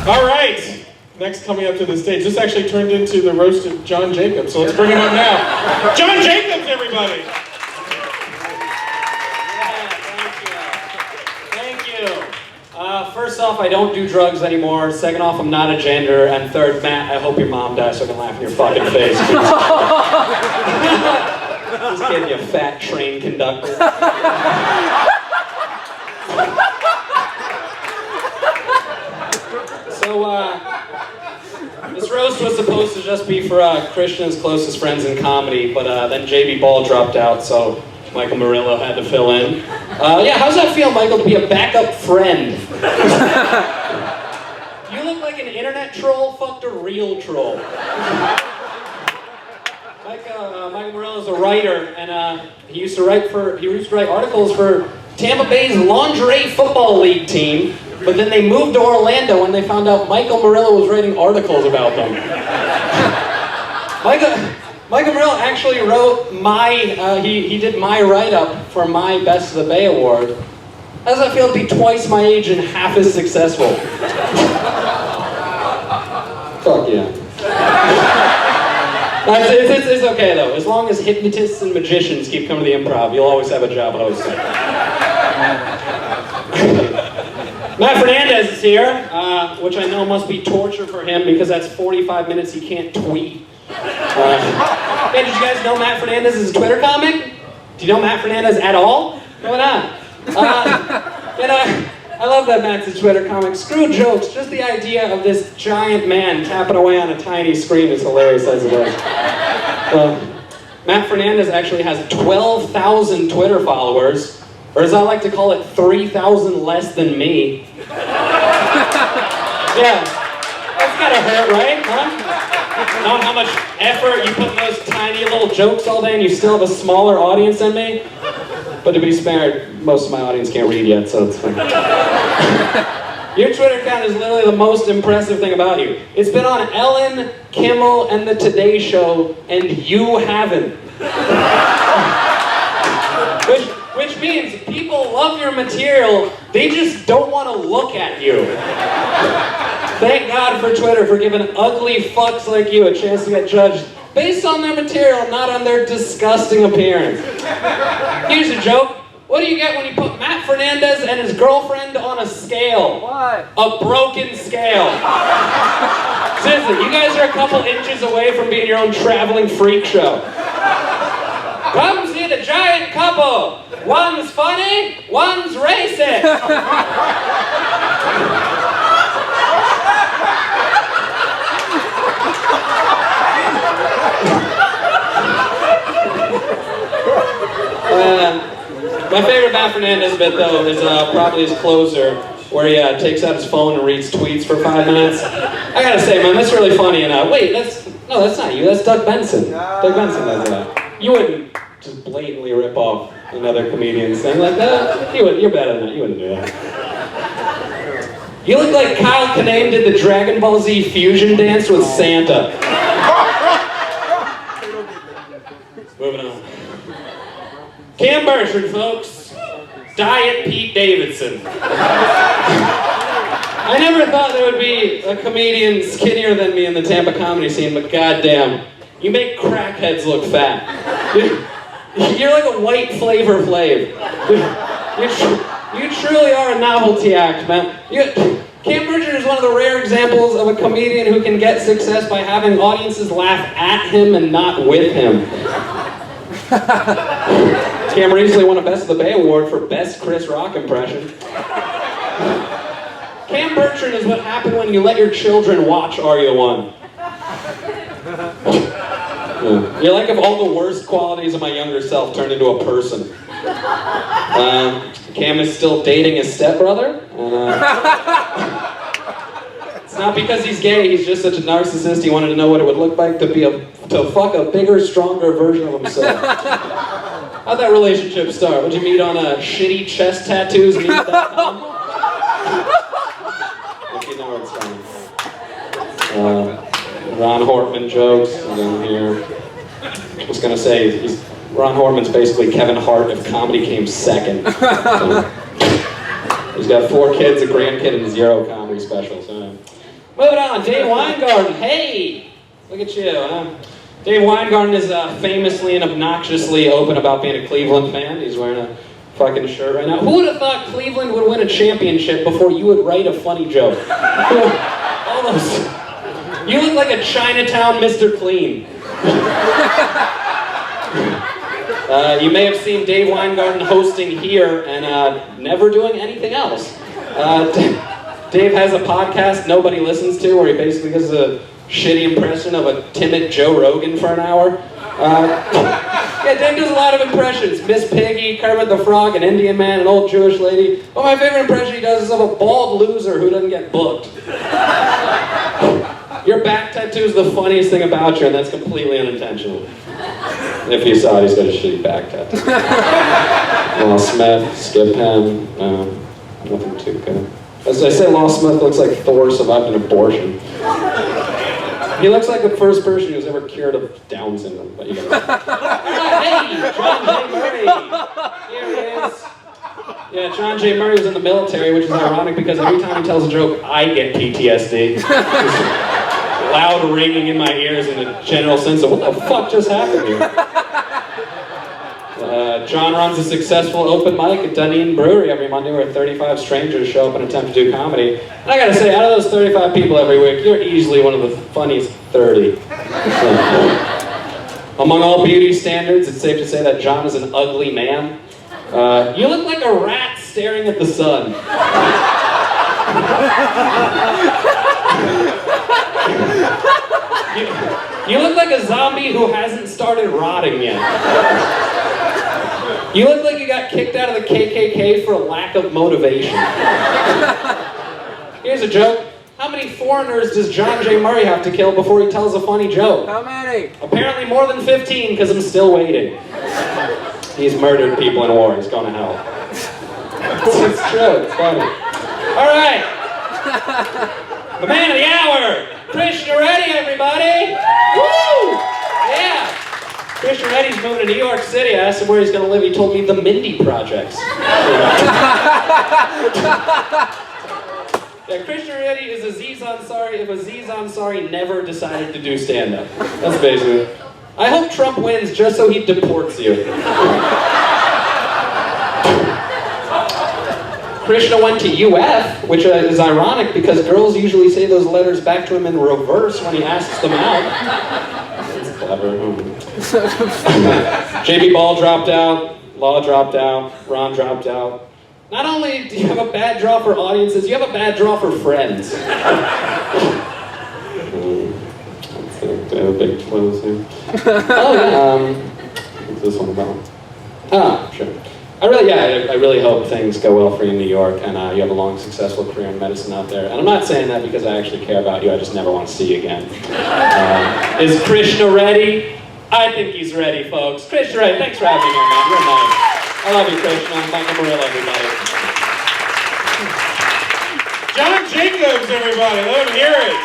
All right. Next coming up to the stage. This actually turned into the roast of John Jacobs, so let's bring him up now. John Jacobs, everybody. Thank you. First off, I don't do drugs anymore. Second off, I'm not a gender. And third, Matt, I hope your mom dies so I can laugh in your fucking face. Just kidding, you fat train conductor. So, this roast was supposed to just be for Krishna's closest friends in comedy, but then JB Ball dropped out, so Michael Murillo had to fill in. Yeah, how's that feel, Michael, to be a backup friend? You look like an internet troll fucked a real troll. Michael Murillo is a writer, and he used to write articles for Tampa Bay's lingerie football league team, but then they moved to Orlando and they found out Michael Murillo was writing articles about them. Michael Murillo actually wrote he did my write-up for my Best of the Bay award. How does that feel to be twice my age and half as successful? Fuck yeah. It's okay though. As long as hypnotists and magicians keep coming to the improv, you'll always have a job hosting. Matt Fernandez is here, which I know must be torture for him because that's 45 minutes he can't tweet. Hey, did you guys know Matt Fernandez is a Twitter comic? Do you know Matt Fernandez at all? Why not? I love that Matt's a Twitter comic. Screw jokes, just the idea of this giant man tapping away on a tiny screen is hilarious as it is. Matt Fernandez actually has 12,000 Twitter followers, or as I like to call it, 3,000 less than me. Yeah, that's gotta hurt, right? Huh? Know how much effort you put in those tiny little jokes all day and you still have a smaller audience than me? But to be spared, most of my audience can't read yet, so it's fine. Your Twitter account is literally the most impressive thing about you. It's been on Ellen, Kimmel, and the Today Show, and you haven't. Which means people love your material, they just don't want to look at you. Thank God for Twitter for giving ugly fucks like you a chance to get judged based on their material, not on their disgusting appearance. Here's a joke. What do you get when you put Matt Fernandez and his girlfriend on a scale? What? A broken scale. Seriously, you guys are a couple inches away from being your own traveling freak show. Come see the giant couple. One's funny, one's racist. My favorite Matt Fernandez bit, though, is probably his closer, where he takes out his phone and reads tweets for 5 minutes. I gotta say, man, that's really funny. And wait, that's not you. That's Doug Benson. Doug Benson does that. You wouldn't just blatantly rip off another comedian's thing like that. You're better than that. You wouldn't do that. You look like Kyle Kinane did the Dragon Ball Z fusion dance with Santa. Moving on. Cam Burchard, folks. Diet Pete Davidson. I never thought there would be a comedian skinnier than me in the Tampa comedy scene, but goddamn, you make crackheads look fat. You're like a white Flavor Flav. You truly are a novelty act, man. Cam Burchard is one of the rare examples of a comedian who can get success by having audiences laugh at him and not with him. Cam recently won a Best of the Bay award for Best Chris Rock impression. Cam Burchard is what happened when you let your children watch Are You the One? You're like if all the worst qualities of my younger self turned into a person. Cam is still dating his stepbrother. It's not because he's gay, he's just such a narcissist, he wanted to know what it would look like to fuck a bigger, stronger version of himself. How'd that relationship start? Would you meet on shitty chest tattoos meet.com? If you know where it's from. Ron Hortman jokes, and then here. I was gonna say, Ron Hortman's basically Kevin Hart if comedy came second. He's got 4 kids, a grandkid, and 0 comedy specials. Moving on, Dave Weingarten. Hey, look at you. Dave Weingarten is famously and obnoxiously open about being a Cleveland fan. He's wearing a fucking shirt right now. Who would have thought Cleveland would win a championship before you would write a funny joke? All those. You look like a Chinatown Mr. Clean. You may have seen Dave Weingarten hosting here and never doing anything else. Dave has a podcast nobody listens to where he basically gives a shitty impression of a timid Joe Rogan for an hour. Yeah, Dave does a lot of impressions. Miss Piggy, Kermit the Frog, an Indian man, an old Jewish lady. But my favorite impression he does is of a bald loser who doesn't get booked. Your back tattoo is the funniest thing about you, and that's completely unintentional. If you saw it, he's got a shitty back tattoo. Law Smith, skip him. Nothing too good. As I say, Law Smith looks like Thor survived an abortion. He looks like the first person who's ever cured of Down syndrome. But you gotta... Hey, John J. Murray. Here he is. Yeah, John J. Murray was in the military, which is ironic because every time he tells a joke, I get PTSD. Loud ringing in my ears in a general sense of what the fuck just happened here. John runs a successful open mic at Dunedin Brewery every Monday where 35 strangers show up and attempt to do comedy. And I gotta say, out of those 35 people every week, you're easily one of the funniest 30. Among all beauty standards, it's safe to say that John is an ugly man. You look like a rat staring at the sun. You look like a zombie who hasn't started rotting yet. You look like you got kicked out of the KKK for a lack of motivation. Here's a joke. How many foreigners does John J. Murray have to kill before he tells a funny joke? How many? Apparently more than 15, because I'm still waiting. He's murdered people in war. He's going to hell. It's true. It's funny. All right. The man of the hour, Krishna Reddy, everybody! Woo! Yeah! Krishna Reddy's moving to New York City. I asked him where he's going to live. He told me the Mindy Projects. Yeah, Krishna Reddy is Aziz Ansari if Aziz Ansari never decided to do stand-up. That's basically it. I hope Trump wins just so he deports you. Krishna went to UF, which is ironic because girls usually say those letters back to him in reverse when he asks them out. That's clever. JB Ball dropped out, Law dropped out, Ron dropped out. Not only do you have a bad draw for audiences, you have a bad draw for friends. Do I have a big close here? Oh yeah, what's this one about? Ah, sure. I really hope things go well for you in New York and you have a long, successful career in medicine out there. And I'm not saying that because I actually care about you, I just never want to see you again. Is Krishna ready? I think he's ready, folks. Krishna Reddy, thanks for having me here, man. You're nice. I love you, Krishna. Mike Amarillo, everybody. John Jacobs, everybody. Let him hear it.